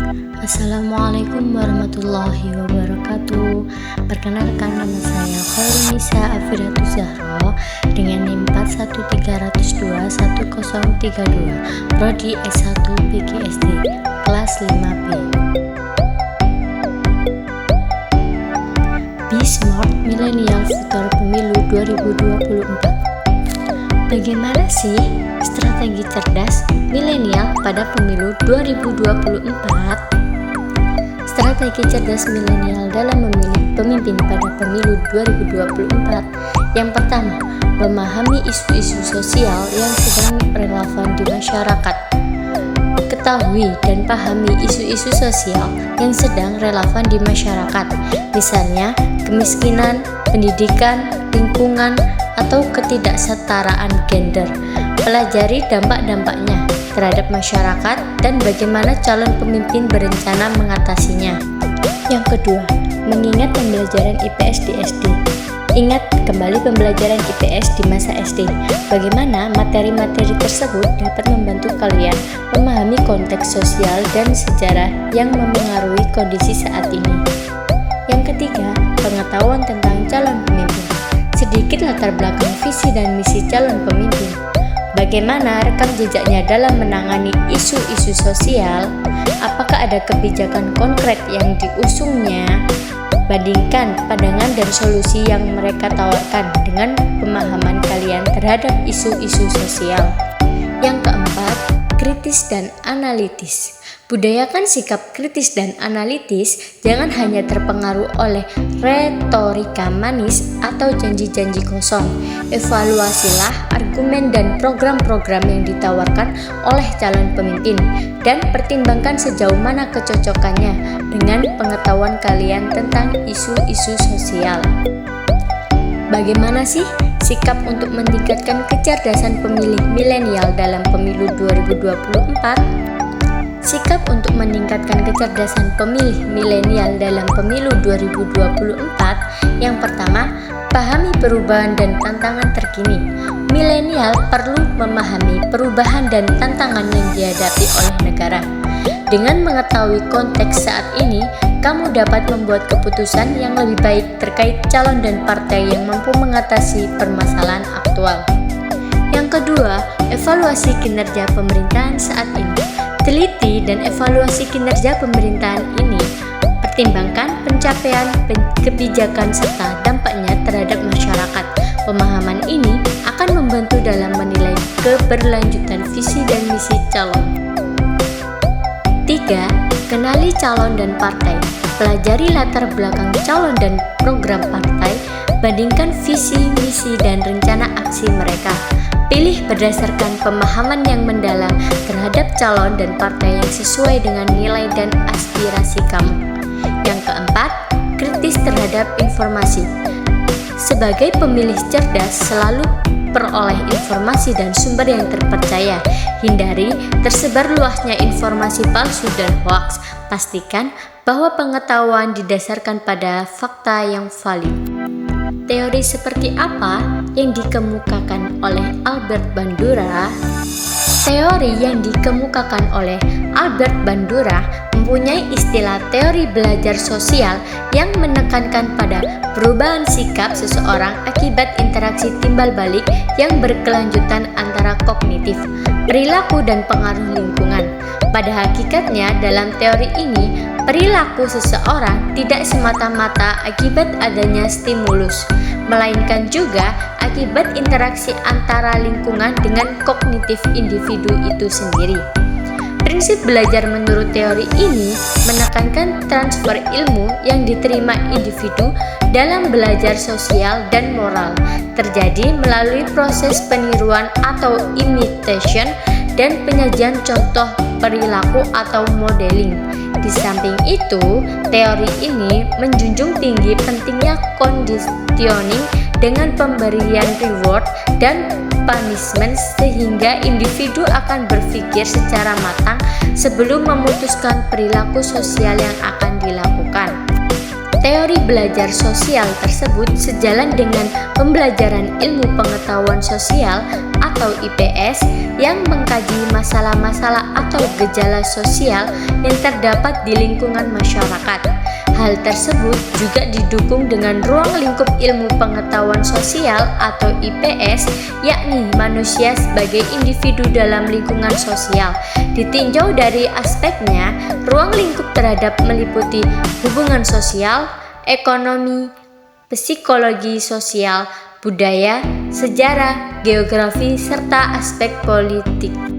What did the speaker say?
Assalamualaikum warahmatullahi wabarakatuh. Perkenalkan, nama saya Khairunnisa Afidatus Zahra dengan NIM 41302132, Prodi S1 PGSD, kelas 5B. Be Smart Millennial Future Pemilu 2024. Bagaimana sih strategi cerdas milenial pada pemilu 2024? Strategi cerdas milenial dalam memilih pemimpin pada pemilu 2024. Yang pertama, memahami isu-isu sosial yang sedang relevan di masyarakat. Ketahui dan pahami isu-isu sosial yang sedang relevan di masyarakat, misalnya kemiskinan, pendidikan, lingkungan, atau ketidaksetaraan gender. Pelajari dampak-dampaknya terhadap masyarakat dan bagaimana calon pemimpin berencana mengatasinya. Yang kedua, mengingat pembelajaran IPS di SD. Ingat kembali pembelajaran IPS di masa SD. Bagaimana materi-materi tersebut dapat membantu kalian memahami konteks sosial dan sejarah yang memengaruhi kondisi saat ini. Yang ketiga, pengetahuan tentang calon pemimpin. Sedikit latar belakang visi dan misi calon pemimpin. Bagaimana rekam jejaknya dalam menangani isu-isu sosial? Apakah ada kebijakan konkret yang diusungnya? Bandingkan pandangan dan solusi yang mereka tawarkan dengan pemahaman kalian terhadap isu-isu sosial. Yang keempat, kritis dan analitis. Budayakan sikap kritis dan analitis, jangan hanya terpengaruh oleh retorika manis atau janji-janji kosong. Evaluasilah argumen dan program-program yang ditawarkan oleh calon pemimpin dan pertimbangkan sejauh mana kecocokannya dengan pengetahuan kalian tentang isu-isu sosial. Bagaimana sih sikap untuk meningkatkan kecerdasan pemilih milenial dalam pemilu 2024? Sikap untuk meningkatkan kecerdasan pemilih milenial dalam pemilu 2024. Yang pertama, pahami perubahan dan tantangan terkini. Milenial perlu memahami perubahan dan tantangan yang dihadapi oleh negara. Dengan mengetahui konteks saat ini, kamu dapat membuat keputusan yang lebih baik terkait calon dan partai yang mampu mengatasi permasalahan aktual. Yang kedua, evaluasi kinerja pemerintahan saat ini. Teliti dan evaluasi kinerja pemerintahan ini. Pertimbangkan pencapaian kebijakan serta dampaknya terhadap masyarakat. Pemahaman ini akan membantu dalam menilai keberlanjutan visi dan misi calon. 3. Kenali calon dan partai. Pelajari latar belakang calon dan program partai. Bandingkan visi, misi, dan rencana aksi mereka. Pilih berdasarkan pemahaman yang mendalam terhadap calon dan partai yang sesuai dengan nilai dan aspirasi kamu. Yang keempat, kritis terhadap informasi. Sebagai pemilih cerdas, selalu peroleh informasi dan sumber yang terpercaya. Hindari tersebar luasnya informasi palsu dan hoaks. Pastikan bahwa pengetahuan didasarkan pada fakta yang valid. Teori seperti apa yang dikemukakan oleh Albert Bandura? Teori yang dikemukakan oleh Albert Bandura mempunyai istilah teori belajar sosial yang menekankan pada perubahan sikap seseorang akibat interaksi timbal balik yang berkelanjutan antara kognitif, perilaku, dan pengaruh lingkungan. Pada hakikatnya, dalam teori ini, perilaku seseorang tidak semata-mata akibat adanya stimulus, melainkan juga akibat interaksi antara lingkungan dengan kognitif individu itu sendiri. Prinsip belajar menurut teori ini menekankan transfer ilmu yang diterima individu dalam belajar sosial dan moral terjadi melalui proses peniruan atau imitation dan penyajian contoh perilaku atau modeling. Di samping itu, teori ini menjunjung tinggi pentingnya conditioning dengan pemberian reward dan punishment sehingga individu akan berpikir secara matang sebelum memutuskan perilaku sosial yang akan dilakukan. Teori belajar sosial tersebut sejalan dengan pembelajaran ilmu pengetahuan sosial atau IPS yang mengkaji masalah-masalah atau gejala sosial yang terdapat di lingkungan masyarakat. Hal tersebut juga didukung dengan ruang lingkup ilmu pengetahuan sosial atau IPS, yakni manusia sebagai individu dalam lingkungan sosial. Ditinjau dari aspeknya, ruang lingkup terhadap meliputi hubungan sosial, ekonomi, psikologi sosial, budaya, sejarah, geografi, serta aspek politik.